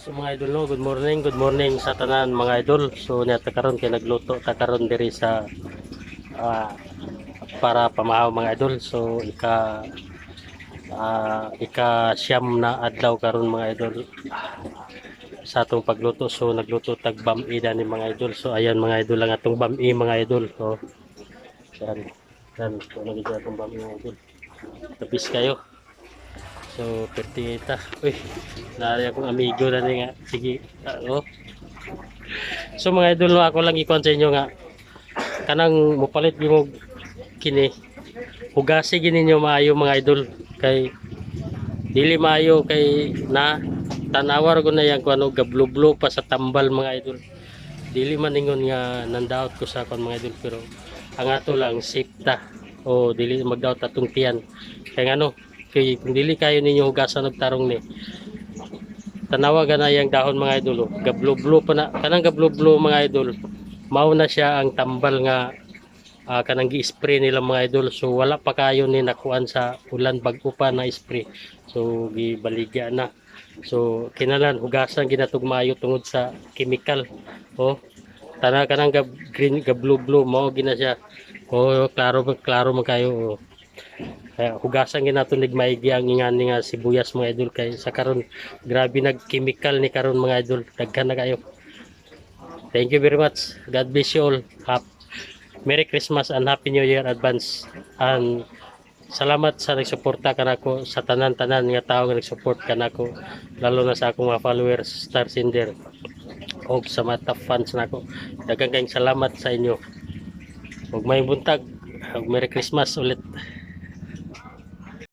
So mga idol no, good morning sa tanan mga idol. So nata karon kay nagluto ta karon diri sa ah, para pamahaw mga idol. So ika siyam na adlaw karon mga idol sa atong pagluto. So nagluto tag bami ni mga idol. So ayan mga idol ang atong bami mga idol. So yan. Yan, so nagiging atong bami mga idol. Tapis kayo. So, 38 ah. Uy, nari akong amigo na nga. Sige, oh. So mga idol no, ako lang ikon sa inyo nga kanang mupalit mo kini. Hugasi gini ninyo maayo mga idol kay dili maayo kay na tanawar ko na yang kuno gablublo pa sa tambal mga idol. Dili man ingon nga nandaot ko sa kon mga idol pero ang ato lang sipta o dili magdaot atong tiyan. Kay ano kay kung dili kayo ninyo hugasan og tarong ni tanawa gana yang dahon mga idol oh. Gablublo pa na kanang gablublo mga idol mao na siya ang tambal nga kanang gi-spray nila mga idol so wala pa kayo ni nakuan sa ulan bag-o pa na spray so gibaligya na so kinalan hugasan ginatugmayo tungod sa chemical oh tana kanang green gablublo mao gina siya oh klaro man kayo oh. Kaya hugasan ginaton nig maigi ang ingani nga sibuyas mga idol kay sa karon grabe nag-chemical ni karon mga idol daghan na kayo. Thank you very much. God bless you all. Merry Christmas and Happy New Year advance. And salamat sa nagsuporta kanako sa tanan-tanan nga tao nga nagsupport kanako lalo na sa akong mga followers Star Sender og sa mga top fans nako. Daghang kayong salamat sa inyo. Ug may buntag. Merry Christmas ulit.